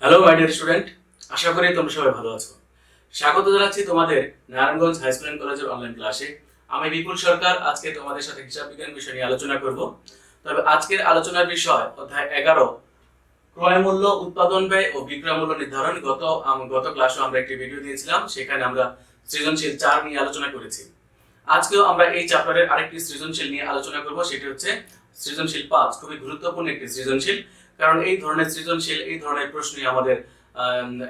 Hello my dear student, আশা করি তোমরা সবাই ভালো আছো। স্বাগত জানাচ্ছি তোমাদের নারায়ণগঞ্জ হাই স্কুল এন্ড কলেজের অনলাইন ক্লাসে। আমি বিপুল সরকার আজকে তোমাদের সাথে হিসাব বিজ্ঞান বিষয় নিয়ে আলোচনা করব। তবে আজকের আলোচনার বিষয় অধ্যায় 11 ক্রয় মূল্য, উৎপাদন ব্যয় ও বিক্রয় মূল্য নির্ধারণ। গত ক্লাসে আমরা একটি ভিডিও দিয়েছিলাম, সেখানে আমরা সৃজনশীল 4 নিয়ে আলোচনা করেছি। আজকেও আমরা এই চ্যাপ্টারের আরেকটি সৃজনশীল নিয়ে আলোচনা করব, সেটি হচ্ছে সৃজনশীল 5। খুবই গুরুত্বপূর্ণ একটি সৃজনশীল, কারণ এই ধরনের সৃজনশীল, এই ধরনের প্রশ্নই আমাদের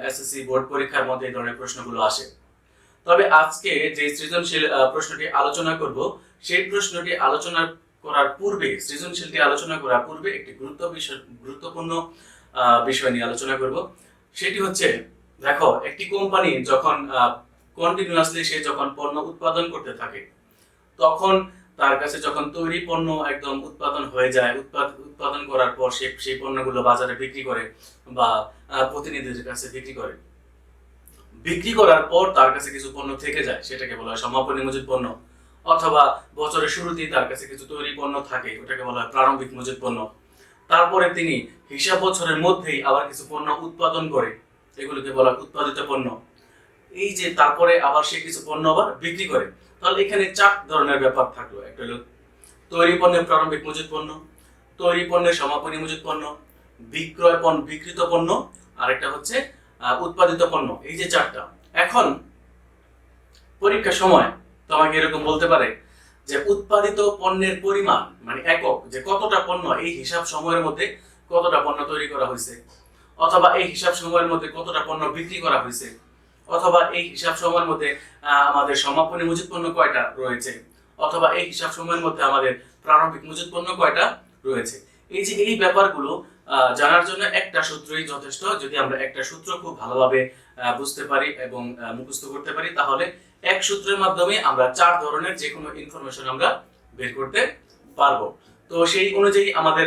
এসএসসি বোর্ড পরীক্ষার মধ্যে এই ধরনের প্রশ্নগুলো আসে। তবে আজকে যে সৃজনশীল প্রশ্নটি আলোচনা করব, সেই প্রশ্নটি আলোচনা করার পূর্বে, সৃজনশীলটি আলোচনা করার পূর্বে একটি গুরুত্বপূর্ণ বিষয় নিয়ে আলোচনা করব। সেটি হচ্ছে, দেখো, একটি কোম্পানি যখন কন্টিনিউয়াসলি সে যখন পণ্য উৎপাদন করতে থাকে, তখন তার কাছে যখন তৈরি পণ্য একদম উৎপাদন হয়ে যায়, উৎপাদন করার পর সে সেই পণ্যগুলো বাজারে বিক্রি করে বা প্রতিনিধিদের কাছে বিক্রি করে। বিক্রি করার পর তার কাছে কিছু পণ্য থেকে যায়, সেটাকে বলা হয় সমাপনী মজুত পণ্য। অথবা বছরের শুরুতেই তার কাছে কিছু তৈরি পণ্য থাকে, ওটাকে বলা হয় প্রারম্ভিক মজুত পণ্য। তারপরে তিনি হিসাব বছরের মধ্যেই আবার কিছু পণ্য উৎপাদন করে, এগুলোকে বলা হয় উৎপাদিত পণ্য। এই যে তারপরে আবার সে কিছু পণ্য আবার বিক্রি করে, তাহলে এখানে 4 ধরনের ব্যাপার থাকলো। একটা হলো তৈরি পণ্যের প্রারম্ভিক মজুত পণ্য, তৈরি পণ্যের সমাপনী মজুত পণ্য, বিকৃত পণ্য, আরেকটা হচ্ছে উৎপাদিত পণ্য। এই যে 4টা। এখন পরীক্ষার সময় তোমাকে এরকম বলতে পারে যে উৎপাদিত পণ্যের পরিমাণ মানে একক, যে কতটা পণ্য এই হিসাব সময়ের মধ্যে কতটা পণ্য তৈরি করা হয়েছে, অথবা এই হিসাব সময়ের মধ্যে কতটা পণ্য বিক্রি করা হয়েছে, অথবা এই হিসাব সময়ের মধ্যে আমাদের সমাপনী মজুত পণ্য কয়টা রয়েছে, অথবা এই হিসাব সময়ের মধ্যে আমাদের প্রারম্ভিক মজুত পণ্য কয়টা রয়েছে। এই যে এই ব্যাপারগুলো জানার জন্য একটা সূত্রই যথেষ্ট। যদি আমরা একটা সূত্র খুব ভালোভাবে বুঝতে পারি এবং মুখস্থ করতে পারি, তাহলে এক সূত্রের মাধ্যমে আমরা 4 ধরনের যে কোনো ইনফরমেশন আমরা বের করতে পারবো। তো সেই অনুযায়ী আমাদের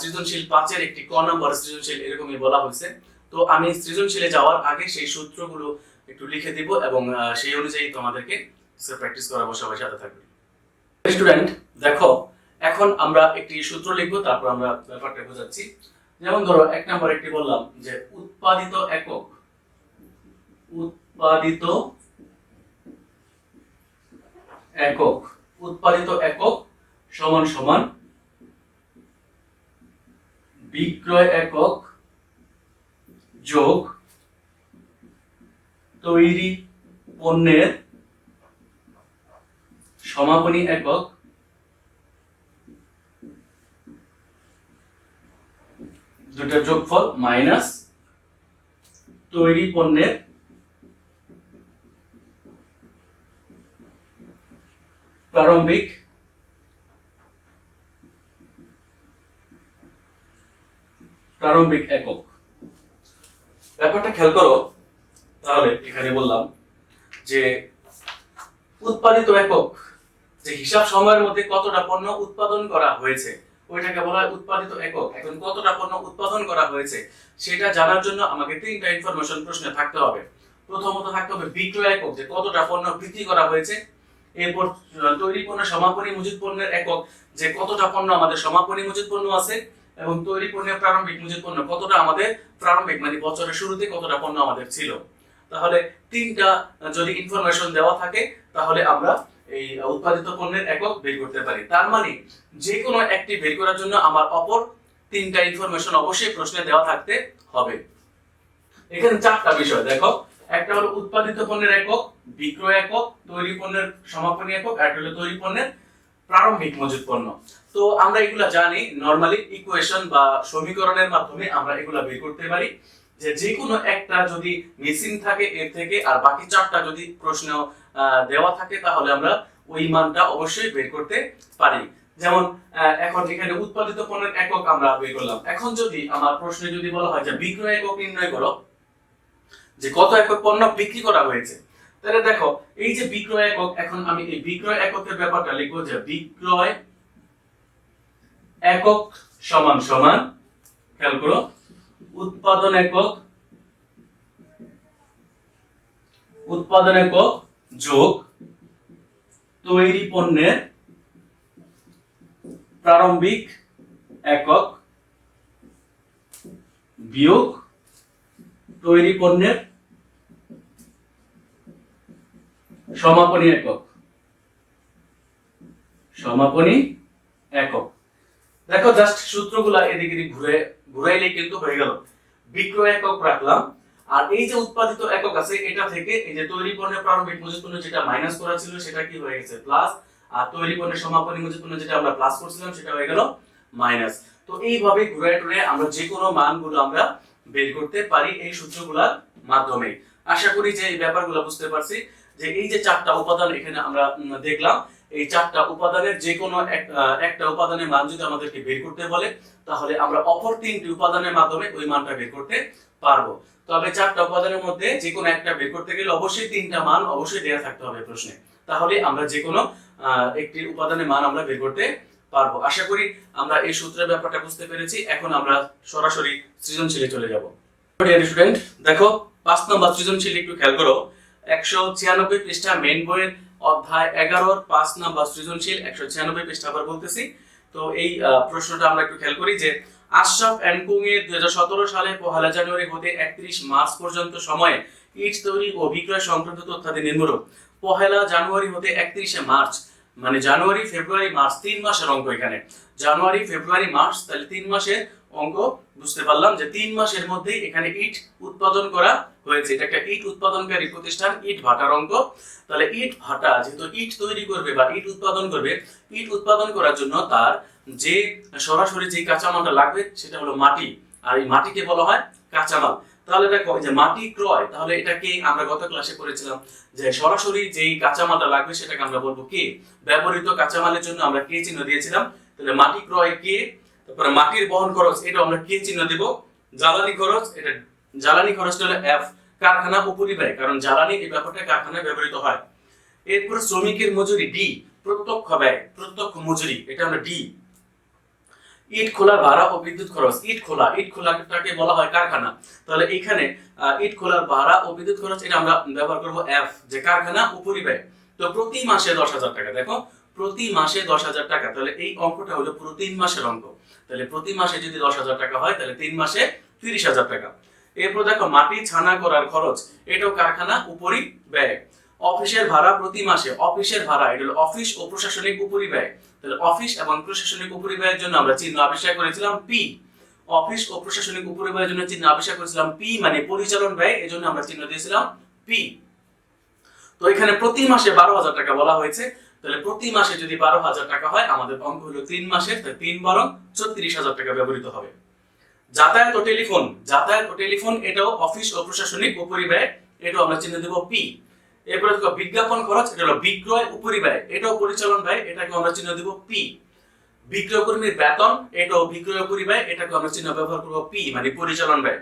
সৃজনশীল 5-এর একটি ক নম্বর সৃজনশীল এরকমই বলা হয়েছে। তো আমি সৃজনশীলে যাওয়ার আগে সেই সূত্রগুলো একটু লিখে দিব এবং সেই অনুযায়ী তোমাদেরকে প্র্যাকটিস করাবো। সবাই সাথে থাকবে। স্টুডেন্ট, দেখো, এখন আমরা একটি সূত্র লিখবো, তারপর আমরা ব্যাপারটা বোঝাচ্ছি। যেমন ধরো 1 নম্বর একটি বললাম যে উৎপাদিত একক, উৎপাদিত একক, উৎপাদিত একক সমান সমান বিক্রয় একক যোগ তৈরি পণ্যের সমাপনী একক দুটার যোগফল মাইনাস তৈরি পণ্যের প্রারম্ভিক একক। ব্যাপারটা খেয়াল করো। তাহলে এখানে বললাম যে উৎপাদিত একক, যে হিসাব সময়ের মধ্যে কতটা পণ্য উৎপাদন করা হয়েছে, ওইটাকে বলা হয় উৎপাদিত একক। এখন কতটা পণ্য উৎপাদন করা হয়েছে সেটা জানার জন্য আমাকে 3টা ইনফরমেশন প্রশ্নে থাকতে হবে। প্রথমত থাকতে হবে বিক্রয় একক, যে কতটা পণ্য বিক্রি করা হয়েছে। এরপর তৈরি পণ্য সমাপনী মজুত পণ্যের একক, যে কতটা পণ্য আমাদের সমাপনী মজুত পণ্য আছে, এবং তৈরি পণ্যের প্রারম্ভিক মজুত পণ্য কতটা আমাদের প্রারম্ভিক মানে বছরের শুরুতে কতটা পণ্য আমাদের ছিল। তাহলে 3টা যদি ইনফরমেশন দেওয়া থাকে, তাহলে আমরা এই উৎপাদিত পণ্যের একক বের করতে পারি। তার মানে যে কোনো একটি বের করার জন্য আমার অপর 3টা ইনফরমেশন অবশ্যই প্রশ্নে দেওয়া থাকতে হবে। এখানে 4টা বিষয় দেখো। একটা হলো উৎপাদিত পণ্যের একক, বিক্রয় একক, তৈরি পণ্যের সমাপনী একক, আর হলো তৈরি পণ্যের প্রারম্ভিক মজুত পণ্য। তো আমরা এগুলা জানি, নরমালি ইকুয়েশন বা সমীকরণের মাধ্যমে আমরা এগুলা বের করতে পারি। যে কোনো একটা যদি মিসিং থাকে এর থেকে, আর বাকি 4টা যদি প্রশ্ন দেওয়া থাকে, তাহলে আমরা ওই মানটা অবশ্যই বের করতে পারি। যেমন এখন এখানে উৎপাদিত পণ্যের একক আমরা বের করলাম। এখন যদি আমার প্রশ্নে যদি বলা হয় যে বিক্রয় একক নির্ণয় করো, যে কত একক পণ্য বিক্রি করা হয়েছে, তাহলে দেখো এই যে বিক্রয় একক, এখন আমি এই বিক্রয় এককের ব্যাপারটা লিখবো যে বিক্রয় একক সমান সমান, খেয়াল করো, উৎপাদন একক যোগ তৈরি পণ্যের প্রারম্ভিক একক বিয়োগ তৈরি পণ্যের সমাপনী একক। সমাপনী একক। দেখো জাস্ট সূত্রগুলা এদিকে ঘুরাইলেই কিন্তু হয়ে গেল। বিক্রয় একক রাখলাম, আর এই যে উৎপাদিত একক আছে এটা থেকে এই যে তৈরি পণ্যের প্রারম্ভিক মজুত পণ্য যেটা মাইনাস করা ছিল সেটা কি হয়ে গেছে প্লাস, আর তৈরি পণ্যের সমাপনী মজুত পণ্য যেটা আমরা প্লাস করছিলাম সেটা হয়ে গেল মাইনাস। তো এইভাবে ঘুরে টুরে আমরা যে কোনো মানগুলো আমরা বের করতে পারি এই সূত্রগুলোর মাধ্যমে। আশা করি যে এই ব্যাপারগুলো বুঝতে পারছি, যে এই যে চারটা উপাদান এখানে আমরা দেখলাম, এই চারটা উপাদানের যে কোনো একটা উপাদানের মান যদি আমাদেরকে বের করতে বলে তাহলে আমরা অপর তিনটি উপাদানের মাধ্যমে ওই মানটা বের করতে পারবো। তবে চারটা উপাদানের মধ্যে যে কোনো একটা বের করতে গেলে অবশ্যই তিনটা মান অবশ্যই দেয়া থাকতে হবে প্রশ্নে, তাহলে আমরা যে কোনো একটি উপাদানের মান আমরা বের করতে পারবো। আশা করি আমরা এই সূত্রের ব্যাপারটা বুঝতে পেরেছি। এখন আমরা সরাসরি সৃজনশীলে চলে যাব। স্টুডেন্ট দেখো 5 নম্বর সৃজনশীল একটু খেয়াল করো। 196 পৃষ্ঠা মেইন বইয়ের অধ্যায় 11 5 নম্বর সৃজনশীল 196 পৃষ্ঠা আবার বলতেছি। তো এই প্রশ্নটা আমরা একটু খেয়াল করি যে আশরাফ এন্ড কোং এর 2017 সালে 1 জানুয়ারি হতে 31 মার্চ পর্যন্ত সময়ে ইট তৈরি ও বিক্রয় সংক্রান্ত তথ্যাদি নিম্নরূপ। 1 জানুয়ারি হতে 31 মার্চ মানে জানুয়ারি ফেব্রুয়ারি মার্চ 3 মাসের অঙ্ক। এখানে জানুয়ারি ফেব্রুয়ারি মার্চ তাহলে 3 মাসের অঙ্ক। বুঝতে পারলাম যে 3 মাসের মধ্যে এখানে ইট উৎপাদন করা হয়েছে। এটা একটা ইট উৎপাদনকারী প্রতিষ্ঠান, ইট ভাটার অঙ্ক। তাহলে ইট ভাটা যেহেতু ইট তৈরি করবে বা ইট উৎপাদন করবে, ইট উৎপাদন করার জন্য তার যে সরাসরি যে কাঁচামালটা লাগবে সেটা হলো মাটি, আর এই মাটিকে বলা হয় কাঁচামাল। তাহলে দেখো যে মাটি ক্রয়, তাহলে এটাকে আমরা গত ক্লাসে পড়েছিলাম যে সরাসরি যেই কাঁচামালটা লাগবে সেটাকে আমরা বলবো কে। ব্যবহৃত কাঁচামালের জন্য আমরা কে চিহ্ন দিয়েছিলাম। তাহলে মাটি ক্রয় কে, তারপরে মাটির বহন খরচ এটা আমরা কে চিহ্ন দেব। জ্বালানি খরচ, এটা জ্বালানি খরচটা হলো এফ। কারখানা উপরিব্যয়, কারণ জ্বালানি এই ব্যাপারটা কারখানায় ব্যবহৃত হয়। এরপর শ্রমিকের মজুরি ডি। প্রত্যক্ষ ব্যয়, প্রত্যক্ষ মজুরি এটা আমরা ডি। ইট খোলার ভাড়া ও বিদ্যুৎ খরচ। ইট খোলাটাকে বলা হয় কারখানা, তাহলে এইখানে ইট খোলার ভাড়া ও বিদ্যুৎ খরচ এটা আমরা ব্যবহার করব এফ, যে কারখানা উপরিব্যয়। তো প্রতি মাসে 10,000 টাকা। দেখো প্রতি মাসে 10,000 টাকা, তাহলে এই অঙ্কটা হলো পুরো 3 মাসের অঙ্ক। তাহলে প্রতি মাসে যদি 10,000 টাকা হয় তাহলে 3 মাসে 30,000 টাকা। এরপর দেখো মাটি ছানা করার খরচ, এটাও কারখানা উপরিব্যয়। অফিসের ভাড়া প্রতি মাসে, অফিসের ভাড়া এটা হলো অফিস ও প্রশাসনিক উপরিব্যয়। তাহলে অফিস এবং প্রশাসনিক উপরিব্যয়ের জন্য আমরা চিহ্ন আবিষ্কার করেছিলাম পি। অফিস ও প্রশাসনিক উপরিব্যয়ের জন্য চিহ্ন আবিষ্কার করেছিলাম পি, মানে পরিচালন ব্যয়, এজন্য আমরা চিহ্ন দিয়েছিলাম পি। তো এখানে প্রতি মাসে 12,000 টাকা বলা হয়েছে, তাহলে প্রতি মাসে যদি 12,000 টাকা হয় আমাদের অঙ্ক হলো 3 মাসের, তাহলে 3 12 34,000 টাকা ব্যবহৃত হবে। যাতায়াত ও টেলিফোন, যাতায়াত ও টেলিফোন এটাও অফিস ও প্রশাসনিক উপরিব্যয়, এটাও আমরা চিহ্ন দেব পি। এরপরে দেখো বিজ্ঞাপন খরচ, এটা হলো বিক্রয় উপরিব্যয়, এটাও পরিচালন ব্যয়, এটাকে আমরা চিহ্ন দেব পি। বিক্রয় কর্মীর বেতন, এটাও বিক্রয় উপরিব্যয়, এটাকে আমরা চিহ্ন ব্যবহার করব পি, মানে পরিচালন ব্যয়।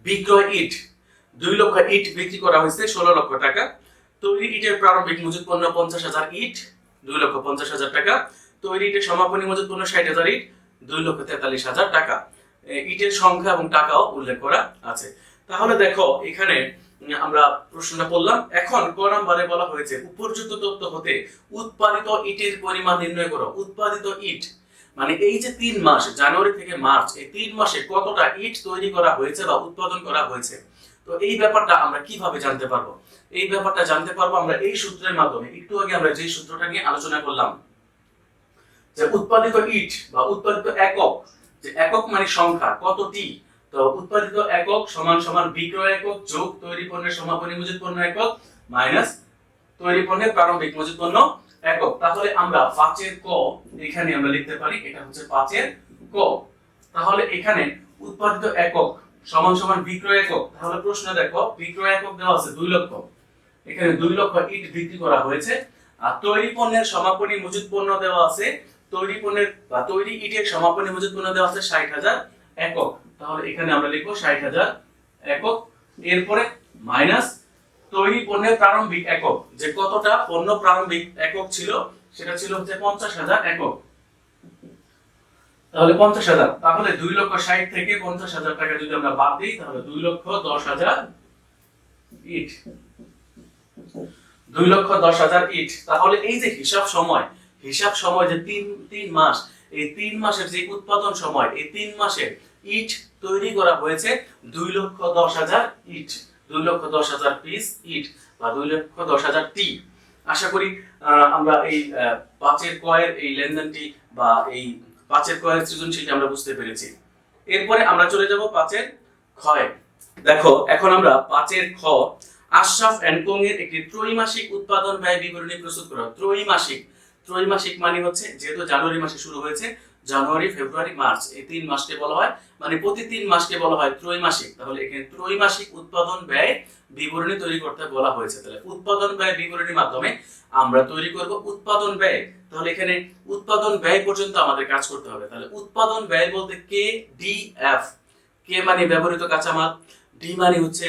বিক্রয় ইট, 2 লক্ষ ইট বিক্রি করা হয়েছে 16 লক্ষ টাকা। তৈরি ইটের প্রারম্ভিক মজুত পণ্য 50,000 ইট, 2,50,000 টাকা। তৈরি ইটের সমাপনী মজুত পণ্য 60,000 ইট, 2,43,000 টাকা। ইটের সংখ্যা এবং টাকাও উল্লেখ করা আছে। তাহলে দেখো এখানে আমরা প্রশ্নটা পড়লাম। এখন ক নম্বরে বলা হয়েছে উপর্যুক্ত তথ্য হতে উৎপাদিত ইটের পরিমাণ নির্ণয় করো। উৎপাদিত ইট মানে এই যে 3 মাস জানুয়ারি থেকে মার্চ, এই 3 মাসে কতটা ইট তৈরি করা হয়েছে বা উৎপাদন করা হয়েছে। তো এই ব্যাপারটা আমরা কিভাবে জানতে পারবো? এই ব্যাপারটা জানতে পারবো আমরা এই সূত্রের মাধ্যমে। একটু আগে আমরা যে সূত্রটা নিয়ে আলোচনা করলাম যে উৎপাদিত ইট বা উৎপাদিত একক, যে একক মানে সংখ্যা কতটি, তো উৎপাদিত একক সমান সমান বিক্রয় একক যোগ তৈরি পণ্যের সমাপনী মজুত পণ্য একক মাইনাস তৈরি পণ্যের প্রারম্ভিক মজুত পণ্য একক। তাহলে আমরা 5 এর ক এখানে আমরা লিখতে পারি, এটা হচ্ছে 5 এর ক। তাহলে এখানে উৎপাদিত একক সমান সমান বিক্রয় একক। তাহলে প্রশ্ন দেখো বিক্রয় একক দেওয়া আছে 2 লক্ষ, এখানে 2 লক্ষ ইট বিক্রি করা হয়েছে। আর তৈরি পণ্যের সমাপনী মজুত পণ্য দেওয়া আছে, তৈরি পণ্যের বা তৈরি ইটের সমাপনী মজুত পণ্য দেওয়া আছে 60,000 একক। তাহলে এখানে আমরা লিখবো 60,000 একক। এরপরে মাইনাস তৈরি পণ্যের প্রারম্ভিক একক, যে কতটা পণ্য প্রারম্ভিক একক ছিল সেটা ছিল হচ্ছে 50,000 একক। তাহলে 50,000, তাহলে 2,60,000 থেকে 50,000 টাকা যদি আমরা বাদ দিই তাহলে 2,10,000 ইট, 2,10,000 ইট। তাহলে এই যে হিসাব সময় যে 3 মাস, এই 3 মাসের যে উৎপাদন সময়, এই 3 মাসে ইট তৈরি করা হয়েছে 2,10,000 ইট, 2,10,000 পিস ইট বা 2,10,000 টি। আশা করি আমরা এই পাঁচের কয়ের এই লেনদেনটি বা এই পাঁচের কয়ের সৃজনশীলটি আমরা বুঝতে পেরেছি। এরপরে আমরা চলে যাব পাঁচের ক্ষয়। দেখো এখন আমরা পাঁচের খ, আশরাফ এন্ড কোং এর একটি ত্রৈমাসিক উৎপাদন ব্যয় বিবরণী প্রস্তুত করা। ত্রৈমাসিক, ত্রৈমাসিক মানে হচ্ছে যেহেতু জানুয়ারি মাসে শুরু হয়েছে, জানুয়ারি ফেব্রুয়ারি মার্চ এই 3 মাসকে বলা হয়, মানে প্রতি 3 মাসকে বলা হয় ত্রৈমাসিক। তাহলে এখানে ত্রৈমাসিক উৎপাদন ব্যয় বিবরণী তৈরি করতে বলা হয়েছে। তাহলে উৎপাদন ব্যয় বিবরণীর মাধ্যমে আমরা তৈরি করব উৎপাদন ব্যয়। তাহলে এখানে উৎপাদন ব্যয় পর্যন্ত আমাদের কাজ করতে হবে। তাহলে উৎপাদন ব্যয় বলতে কে ডি এফ, কে মানে ব্যবহৃত কাঁচামাল, ডি মানে হচ্ছে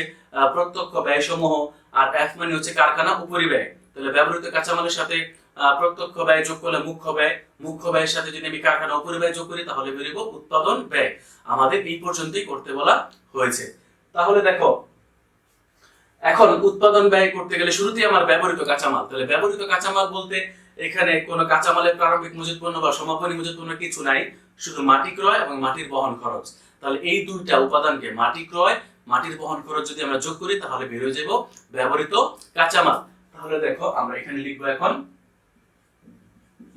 প্রত্যক্ষ ব্যয় সমূহ, আর এফ মানে হচ্ছে কারখানা উপরিব্যয়। তাহলে ব্যবহৃত কাঁচামালের সাথে প্রত্যক্ষ ব্যয় যোগ করলে মুখ্য ব্যয়, মুখ্য ব্যয়ের সাথে যদি আমি কারখানা উপরিব্যয় যোগ করি তাহলে বের হবে উৎপাদন ব্যয়। আমাদের এই পর্যন্তই করতে বলা হয়েছে। তাহলে দেখো এখন উৎপাদন ব্যয় করতে গেলে শুরুতেই আমার ব্যবহৃত কাঁচামাল। তাহলে ব্যবহৃত কাঁচামাল বলতে এখানে কোনো কাঁচামালের প্রারম্ভিক মজুত পণ্য বা সমাপনী মজুত পণ্য কিছু নাই, শুধু মাটি ক্রয় এবং মাটির বহন খরচ। তাহলে এই দুইটা উপাদানকে মাটি ক্রয়, মাটির বহন খরচ যদি আমরা যোগ করি তাহলে বের হয়ে যাব ব্যবহৃত কাঁচামাল। তাহলে দেখো আমরা এখানে লিখবো এখন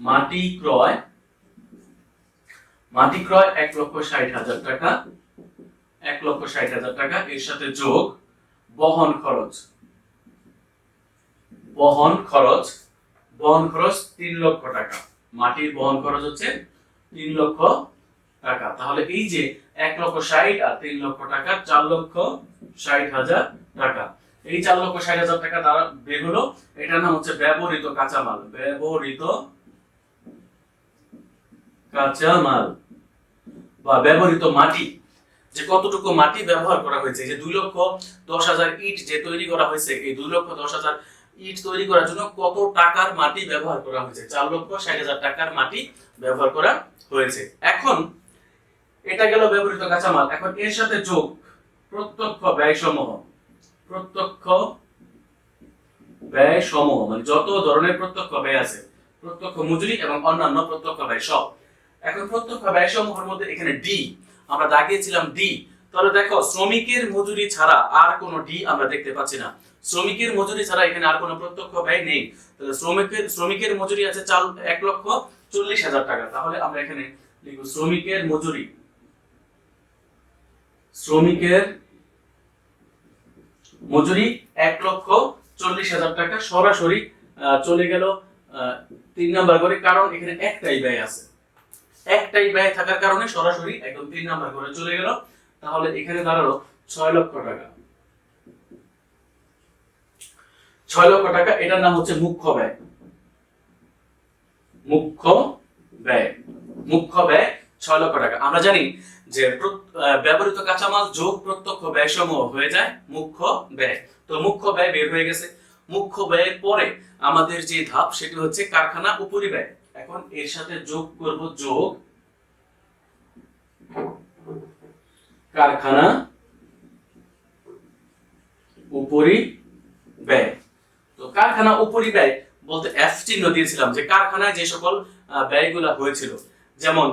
মাটি ক্রয়, মাটি ক্রয় 1,60,000 টাকা, 1,60,000 টাকা, এর সাথে যোগ বহন খরচ, বহন খরচ, বহন খরচ 3 লক্ষ টাকা। মাটির বহন খরচ হচ্ছে 3 লক্ষ টাকা। তাহলে এই যে 1,60,000 আর 3 লক্ষ টাকা, 4,60,000 টাকা। এই 4,60,000 টাকা দ্বারা বের হলো, এটার নাম হচ্ছে ব্যবহৃত কাঁচামাল, ব্যবহৃত কাঁচামাল বা ব্যবহৃত মাটি। যে কতটুকু মাটি ব্যবহার করা হয়েছে, যে 2,10,000 ইট যে তৈরি করা হয়েছে, এই 2,10,000 ইট তৈরি করার জন্য কত টাকার মাটি ব্যবহার করা হয়েছে, 4,60,000 টাকার মাটি ব্যবহার করা হয়েছে। এখন এটা গেল ব্যবহৃত কাঁচামাল। এখন এর সাথে যোগ প্রত্যক্ষ ব্যয় সমূহ, প্রত্যক্ষ ব্যয় সমূহ মানে যত ধরনের প্রত্যক্ষ ব্যয় আছে, প্রত্যক্ষ মজুরি এবং অন্যান্য প্রত্যক্ষ ব্যয় সব। এখন প্রত্যক্ষ ব্যয় সমূহের মধ্যে এখানে ডি আমরা দাগিয়েছিলাম ডি। তাহলে দেখো শ্রমিকের মজুরি ছাড়া আর কোনো ডি আমরা দেখতে পাচ্ছি না। শ্রমিকের মজুরি ছাড়া এখানে আর কোনো প্রত্যক্ষ ব্যয় নেই। তাহলে শ্রমিকের মজুরি আছে 1,40,000 টাকা। তাহলে আমরা এখানে লিখব শ্রমিকের মজুরি, শ্রমিকের মজুরি 1,40,000 টাকা সরাসরি চলে গেল 3 নাম্বার করে, কারণ এখানে একটাই ব্যয় আছে, একটাই ব্যয় থাকার কারণে সরাসরি একদম 3 নাম্বার করে চলে গেল। তাহলে এখানে দাঁড়ালো 6 লক্ষ টাকা, 6 লক্ষ টাকা। এটার নাম হচ্ছে মুখ্য ব্যয়, মুখ্য ব্যয়, মুখ্য ব্যয় 6 লক্ষ টাকা। আমরা জানি যে ব্যবহৃত কাঁচামাল যোগ প্রত্যক্ষ ব্যয় সমূহ হয়ে যায় মুখ্য ব্যয়। তো মুখ্য ব্যয় বের হয়ে গেছে। মুখ্য ব্যয়ের পরে আমাদের যে ধাপ সেটি হচ্ছে কারখানা উপরিব্যয়। এখন এর সাথে যোগ করব, যোগ কারখানা উপরিব্যয়। তো কারখানা উপরিব্যয় বলতে এফ চিহ্ন দিয়েছিলাম যে কারখানায় যে সকল ব্যয়গুলো হয়েছিল, যেমন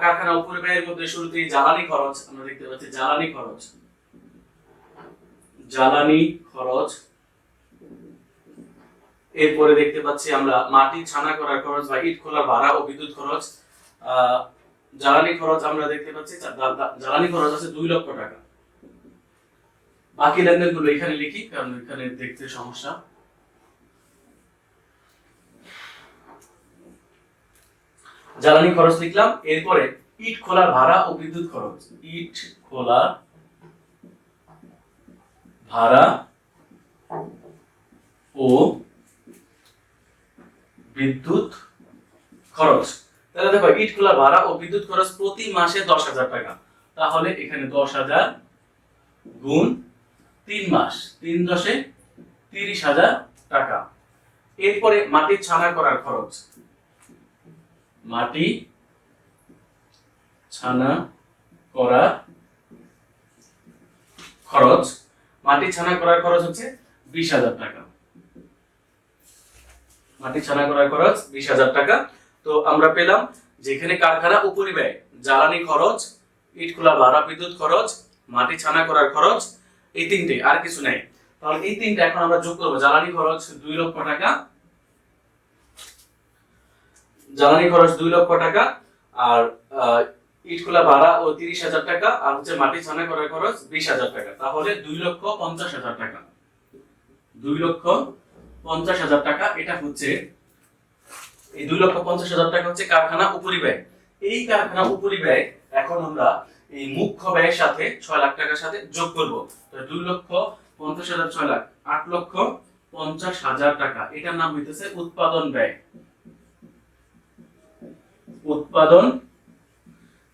কারখানা উপরিব্যয়ের মধ্যে শুরুতেই জ্বালানি খরচ আমরা দেখতে পাচ্ছি, জ্বালানি খরচ, জ্বালানি খরচ। এরপরে দেখতে পাচ্ছি আমরা মাটি ছানা করার খরচ বা ইট খোলার ভাড়া ও বিদ্যুৎ খরচ। জ্বালানি খরচ আমরা দেখতে পাচ্ছি, জ্বালানি খরচ আছে 2 লক্ষ টাকা। বাকি লেনদেনগুলো এখানে লিখি কারণ এখানে দেখতে সমস্যা। জ্বালানি খরচ লিখলাম। এরপরে ইট খোলার ভাড়া ও বিদ্যুৎ খরচ, ইট খোলার ভাড়া ও বিদ্যুৎ খরচ। তাহলে দেখো ইট খোলার ভাড়া ও বিদ্যুৎ খরচ প্রতি মাসে 10,000 টাকা। তাহলে এখানে 10,000 গুণ 3 মাস, 3 × 30,000 টাকা। এরপরে মাটি ছানা করার খরচ, মাটি ছানা করার খরচ, মাটি ছানা করার খরচ হচ্ছে 20,000 টাকা। মাটি ছানা করার খরচ 20,000 টাকা। তো আমরা পেলাম যে এখানে কারখানা উপরিব্যয়, জ্বালানি খরচ ইট খোলা ভাড়া, বিদ্যুৎ খরচ, মাটি ছানা করার খরচ, এই তিনটে, আর কিছু নাই। তাহলে এই তিনটে এখন আমরা যোগ করবো। জ্বালানি খরচ 2 লক্ষ টাকা, জ্বালানি খরচ 2 লক্ষ টাকা, আর ইট খোলা ভাড়া ও 30,000 টাকা, আর হচ্ছে মাটি ছানা করার খরচ 20,000 টাকা। তাহলে 2,50,000 টাকা, 2,50,000 টাকা এটা হচ্ছে, এই 2,50,000 টাকা হচ্ছে কারখানা উপরিব্যয়। এই কারখানা উপরিব্যয় এখন আমরা এই মুখ্য ব্যয়ের সাথে 6 লাখ টাকার সাথে যোগ করব। তো 2,50,000 6 লাখ 8,50,000 টাকা, এটার নাম হইতেছে উৎপাদন ব্যয়। উৎপাদন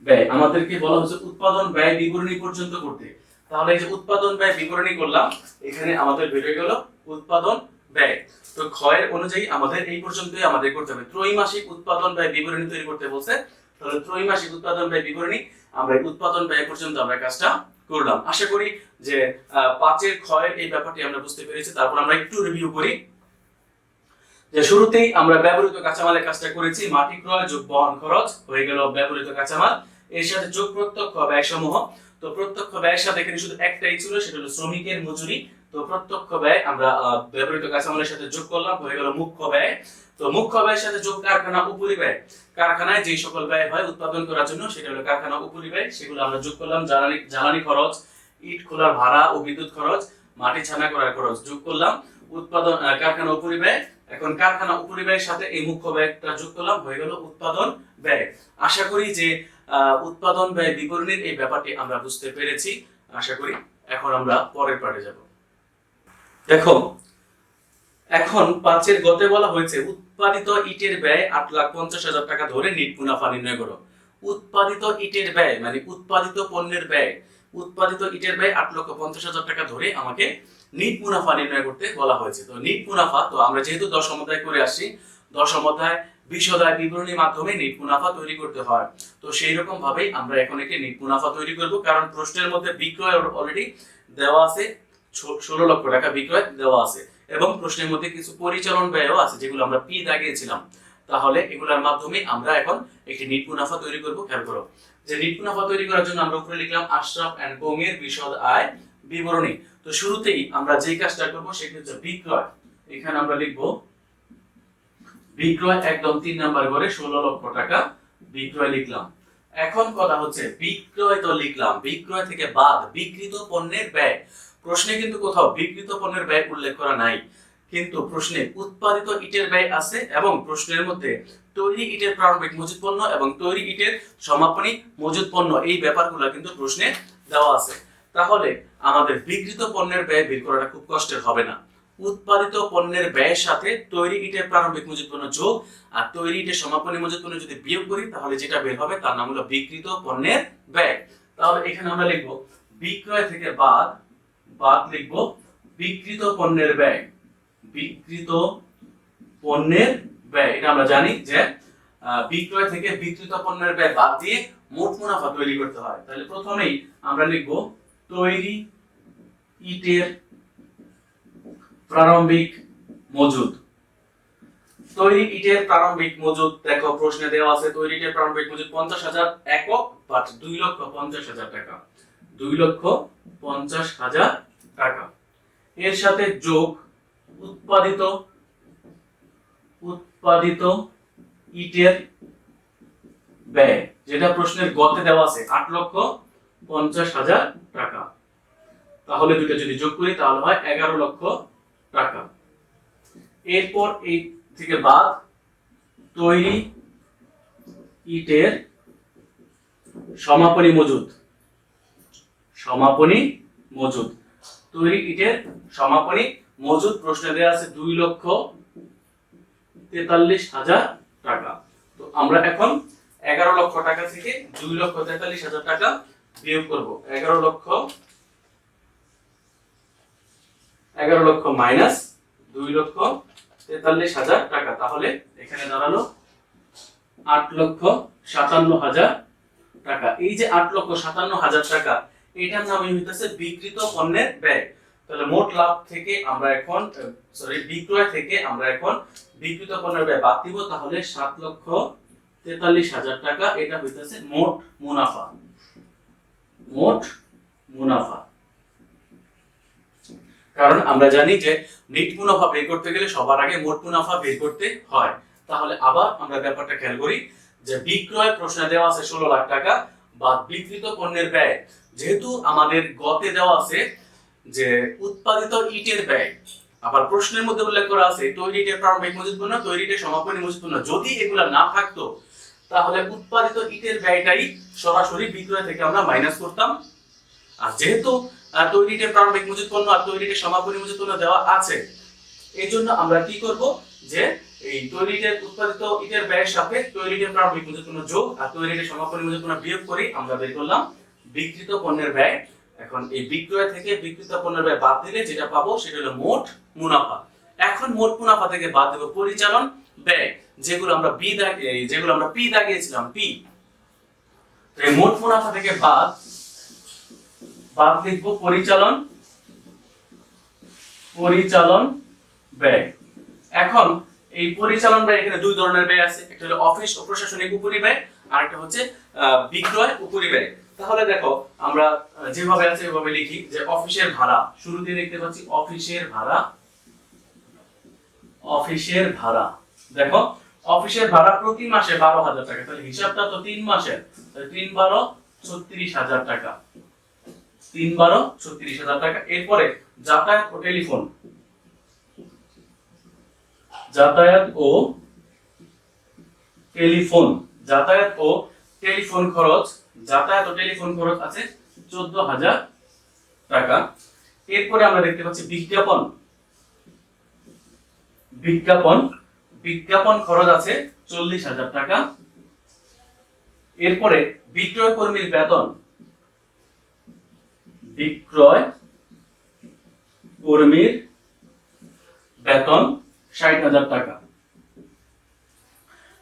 ব্যয় আমাদেরকে বলা হচ্ছে উৎপাদন ব্যয় বিবরণী পর্যন্ত করতে। তাহলে এই যে উৎপাদন ব্যয় বিবরণী করলাম, এখানে আমাদের বেরিয়ে গেল উৎপাদন ব্যয়। তো ক্ষয়ের অনুযায়ী আমাদের এই পর্যন্তই আমাদের করতে হবে। ত্রৈমাসিক উৎপাদন ব্যয় বিবরণী তৈরি করতে বলছে, তাহলে ত্রৈমাসিক উৎপাদন ব্যয় বিবরণী আমরা উৎপাদন ব্যয় পর্যন্ত আমরা কাজটা করলাম। আশা করি যে 5 ক্ষয়ের এই ব্যাপারটি আমরা বুঝতে পেরেছি। তারপর আমরা একটু রিভিউ করি। যে শুরুতেই আমরা ব্যবহৃত কাঁচামালের কাজটা করেছি, মাটি ক্রয় যোগ বহন খরচ হয়ে গেল ব্যবহৃত কাঁচামাল, এর সাথে যোগ প্রত্যক্ষ ব্যয় সমূহ। তো প্রত্যক্ষ ব্যয়ের সাথে এখানে শুধু একটাই ছিল, সেটা হলো শ্রমিকের মজুরি। তো প্রত্যক্ষ ব্যয় আমরা ব্যবহৃত কাঁচামালের সাথে যোগ করলাম, হয়ে গেল মুখ্য ব্যয়। তো মুখ্য ব্যয়ের সাথে যোগ কারখানা উপরিব্যয়, কারখানায় যে সকল ব্যয় হয় উৎপাদন করার জন্য সেটা হলো কারখানা উপরিব্যয়, সেগুলো আমরা যোগ করলাম। জ্বালানি খরচ, ইট খোলার ভাড়া ও বিদ্যুৎ খরচ, মাটি ছানা করার খরচ যোগ করলাম। উৎপাদন কারখানা উপরিব্যয়, এখন কারখানা উপরিব্যয়ের সাথে এই মুখ্য ব্যয়টা যোগ করলাম, হয়ে গেল উৎপাদন ব্যয়। আশা করি যে উৎপাদন ব্যয় বিবরণীর এই ব্যাপারটি আমরা বুঝতে পেরেছি। আশা করি এখন আমরা পরের পার্টে যাব। দেখো, এখন 5 গতে বলা হয়েছে উৎপাদিত ইটের ব্যয় 8,50,000 টাকা ধরে নিট মুনাফা নির্ণয় করো। উৎপাদিত ইটের ব্যয় মানে উৎপাদিত পণ্যের ব্যয়, উৎপাদিত ইটের ব্যয় 8,50,000 টাকা ধরে আমাকে নিট মুনাফা নির্ণয় করতে বলা হয়েছে। তো নিট মুনাফা, তো আমরা যেহেতু দশম অধ্যায় করে আসছি, দশম অধ্যায় বিশদায় বিবরণীর মাধ্যমে নিট মুনাফা তৈরি করতে হয়। তো সেই রকম ভাবেই আমরা এখন একটি নিট মুনাফা তৈরি করব, কারণ প্রশ্নের মধ্যে বিক্রয় অলরেডি দেওয়া আছে, 16 লক্ষ টাকা বিক্রয় দেওয়া আছে, এবং প্রশ্নের মধ্যে কিছু পরিচালন ব্যয়ও আছে যেগুলো আমরা পি দাগিয়েছিলাম। তাহলে এগুলোর মাধ্যমে আমরা এখন একটি নিট মুনাফা তৈরি করব। খেয়াল করো যে নিট মুনাফা তৈরি করার জন্য আমরা উপরে লিখলাম আশরাফ এন্ড কোং এর বিশদ আয় বিবরণী। তো শুরুতেই আমরা যে কাজটা করব সেটা হচ্ছে বিক্রয়। এখানে আমরা লিখব বিক্রয়, একদম 3 নাম্বার করে 16 লক্ষ টাকা বিক্রয় লিখলাম। এখন কথা হচ্ছে বিক্রয় তো লিখলাম, বিক্রয় থেকে বাদ বিক্রিত পণ্যের ব্যয়। প্রশ্নে কিন্তু কোথাও বিক্রিত পণ্যের ব্যয় উল্লেখ করা নাই, কিন্তু প্রশ্নে উৎপাদিত ইটের ব্যয় আছে, এবং প্রশ্নের মধ্যে তৈরি ইটের প্রারম্ভিক মজুত পণ্য এবং তৈরি ইটের সমাপনী মজুত পণ্য, এই ব্যাপারগুলো কিন্তু প্রশ্নে দেওয়া আছে। তাহলে আমাদের বিক্রিত পণ্যের ব্যয় বের করাটা খুব কষ্টের হবে না। উৎপাদিত পণ্যের ব্যয়ের সাথে তৈরি ইটের প্রারম্ভিক মজুত পণ্য যোগ আর তৈরি ইটের সমাপনী মজুত পণ্য যদি বিয়োগ করি, তাহলে যেটা বের হবে তার নাম হলো বিক্রিত পণ্যের ব্যয়। তাহলে এখানে আমরা লিখব বিক্রয় থেকে বাদ লিখব বিক্রিত পণ্যের ব্যয়। বিক্রিত পণ্যের ব্যয়, এটা আমরা জানি যে বিক্রয় থেকে বিক্রিত পণ্যের ব্যয় বাদ দিয়ে মোট মুনাফা তৈরি করতে হয়। তাহলে প্রথমেই আমরা লিখব তৈরি ইটের প্রারম্ভিক মজুদ। তৈরি ইটের প্রারম্ভিক মজুদ, দেখো প্রশ্নে দেওয়া আছে তৈরি ইটের প্রারম্ভিক মজুদ 50,000 একক, বাট 2,50,000 টাকা, 2,50,000 টাকা। এর সাথে যোগ উৎপাদিত ইটের ব্যয়, যেটা প্রশ্নের গতে দেওয়া আছে 8,50,000 টাকা। তাহলে দুটো যদি যোগ করি তাহলে হয় 11 লক্ষ টাকা। এরপর এই থেকে বাদ তৈরি ইটের সমাপনী মজুদ। তৈরি ইটের সমাপনী মজুদ প্রশ্নে দেওয়া আছে 2,43,000 টাকা। তো আমরা এখন 11 লক্ষ টাকা থেকে 2,43,000 টাকা বিয়োগ করব। 11 লক্ষ মাইনাস 2,43,000 টাকা, তাহলে এখানে দাঁড়ালো 8,57,000 টাকা। এই যে 8,57,000 টাকা, এটার নামই হইতেছে বিক্রিত পণ্যের ব্যয়। তাহলে মোট লাভ থেকে আমরা এখন বিক্রয় থেকে আমরা এখন বিক্রিত পণ্যের ব্যয় বাদ দিব, তাহলে 7,43,000 টাকা, এটা হইতেছে মোট মুনাফা। মোট মুনাফা। কারণ আমরা জানি যে নেট মুনাফা বের করতে গেলে সবার আগে মোট মুনাফা বের করতে হয়। তাহলে আবার আমরা ব্যাপারটা খেয়াল করি যে বিক্রয় প্রশ্নে দেওয়া আছে 16 লাখ টাকা বা বিক্রিত পণ্যের ব্যয়, যেহেতু আমাদের গতে দেওয়া আছে যে উৎপাদিত ইটের ব্যয়, আবার প্রশ্নের মধ্যে উল্লেখ করা আছে তৈরি ইটের প্রারম্ভিক মজুত পণ্য, তৈরি ইটের সমাপনী মজুত পণ্য, যদি এগুলা না থাকতো তাহলে উৎপাদিত ইটের ব্যয়টাই সরাসরি বিক্রয় থেকে আমরা মাইনাস করতাম। আর যেহেতু তৈরি ইটের প্রারম্ভিক মজুত পণ্য আর তৈরি ইটের সমাপনী মজুত পণ্য দেওয়া আছে, এই জন্য আমরা কি করব যে এই তৈরি ইটের উৎপাদিত ইটের ব্যয়ের সাথে তৈরি ইটের প্রারম্ভিক মজুত পণ্য যোগ আর তৈরি ইটের সমাপনী মজুত পণ্য বিয়োগ করে আমরা বের করলাম বিক্রিত পণ্যের ব্যয়। এখন এই বিক্রয় থেকে বিক্রিত পণ্যের ব্যয় বাদ দিলে যেটা পাবো সেটা হলো মোট মুনাফা। এখন মোট মুনাফা থেকে বাদ দেব পরিচালন ব্যয়, যেগুলো আমরা পি দাগিয়েছিলাম পি। তো এই মোট মুনাফা থেকে বাদ লিখব পরিচালন ব্যয়। এখন এই পরিচালন ব্যয় এখানে দুই ধরনের ব্যয় আছে, একটা হলো অফিস ও প্রশাসনিক উপরিব্যয় আর একটা হচ্ছে বিক্রয় উপরিব্যয়। তাহলে দেখো আমরা যেভাবে আছে এভাবে লিখি যে অফিসের ভাড়া, শুরুতে দেখতে পাচ্ছি অফিসের ভাড়া। দেখো অফিসের ভাড়া প্রতি মাসে 12,000 টাকা, তাহলে হিসাবটা তো 3 মাসের, তাহলে 3 12 36,000 টাকা, 3 12 36,000 টাকা। এরপরে যাতায়াত ও টেলিফোন, যাতায়াত ও টেলিফোন খরচ আছে 14,000 টাকা। এরপরে আমরা দেখতে পাচ্ছি বিজ্ঞাপন খরচ আছে 40,000 টাকা। এরপরে বিক্রয় কর্মীর বেতন, 60,000 টাকা।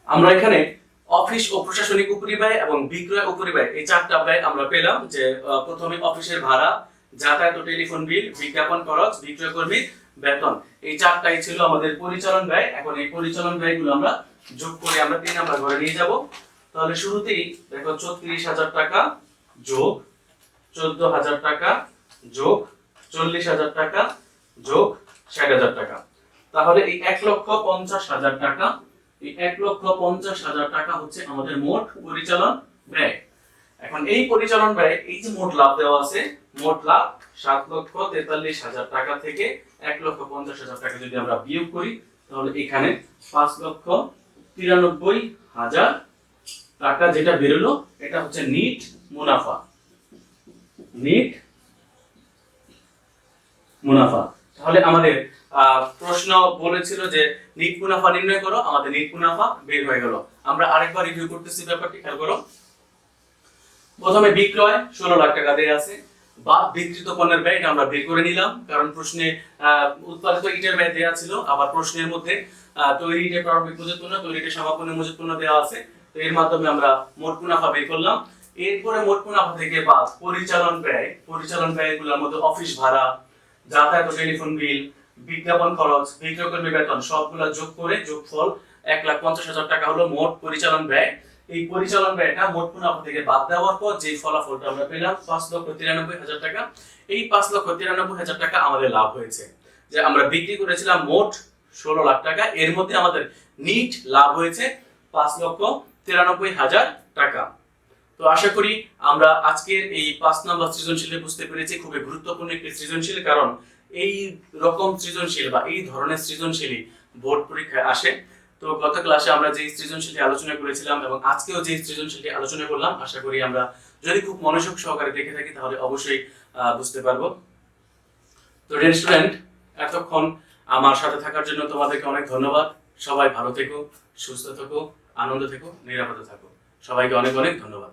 আমরা এখানে অফিস ও প্রশাসনিক উপরিব্যয় এবং বিক্রয় উপরিব্যয় এই চারটা ব্যয় আমরা পেলাম যে প্রথমে অফিসের ভাড়া, যাতায়াত ও টেলিফোন বিল, বিজ্ঞাপন খরচ, বিক্রয় কর্মীর বেতন, এই চারটাই ছিল আমাদের পরিচালন ব্যয়। এখন এই পরিচালন ব্যয়গুলো আমরা যোগ করে আমরা 3 নাম্বার ঘরে নিয়ে যাব। তাহলে শুরুতেই দেখো 34,000 টাকা যোগ 14,000 টাকা যোগ 40,000 টাকা যোগ 60,000 টাকা। তাহলে এই 1,50,000 টাকা, এই 1,50,000 টাকা হচ্ছে আমাদের মোট পরিচালন ব্যয়। এখন এই পরিচালন ব্যয়, এই যে মোট লাভ দেওয়া আছে, মোট লাভ 7,43,000 টাকা থেকে 1,50,000 টাকা যদি আমরা বিয়োগ করি তাহলে এখানে 5,93,000 টাকা যেটা বেরোলো এটা হচ্ছে নিট মুনাফা। তাহলে আমাদের প্রশ্ন বলেছিল যে নিট মুনাফা নির্ণয় করো, আমাদের নিট মুনাফা বের হয়ে গেল। আমরা আরেকবার রিভিউ করতেছি ব্যাপারটি, খেয়াল করো। প্রথমে বিক্রয় 16 লাখ টাকা দেয়া আছে বা বিক্রিত পণ্যের ব্যয়, এটা আমরা বের করে নিলাম কারণ প্রশ্নে উৎপাদিত ইটের ব্যয় দেয়া ছিল, আবার প্রশ্নের মধ্যে তৈরি ইটের প্রারম্ভিক মজুত পণ্য, তৈরি ইটের সমাপনী মজুত পণ্য দেওয়া আছে। তো এর মাধ্যমে আমরা মোট মুনাফা বের করলাম। এরপরে মোট মুনাফা থেকে বাদ পরিচালন ব্যয়গুলোর মধ্যে অফিস ভাড়া, যাতায়াত ও টেলিফোন বিল, বিজ্ঞাপন খরচ, বিক্রয় কর্মী বেতন সবগুলা যোগ করে যোগফল 1,50,000 টাকা হলো মোট পরিচালন ব্যয়। এই পরিচালন ব্যয়টা মোট মুনাফা থেকে বাদ দেওয়ার পর যে ফলাফলটা আমরা পেলাম 5,93,000 টাকা। এই 5,93,000 টাকা আমাদের লাভ হয়েছে, যে আমরা বিক্রি করেছিলাম মোট 16 লাখ টাকা, এর মধ্যে আমাদের নিট লাভ হয়েছে 5,93,000 টাকা। তো আশা করি আমরা আজকের এই 5 নম্বর সৃজনশীলে বুঝতে পেরেছি খুবই গুরুত্বপূর্ণ একটি সৃজনশীল, কারণ এই রকম সৃজনশীল বা এই ধরনের সৃজনশীলই বোর্ড পরীক্ষায় আসে। তো গত ক্লাসে আমরা যে সৃজনশীলটি আলোচনা করেছিলাম এবং আজকেও যে সৃজনশীলটি আলোচনা করলাম, আশা করি আমরা যদি খুব মনোযোগ সহকারে দেখে থাকি তাহলে অবশ্যই বুঝতে পারবো। তো ডিয়ার স্টুডেন্ট, এতক্ষণ আমার সাথে থাকার জন্য তোমাদেরকে অনেক ধন্যবাদ। সবাই ভালো থেকো, সুস্থ থেকো, আনন্দ থেকো, নিরাপদে থাকো। সবাইকে অনেক অনেক ধন্যবাদ।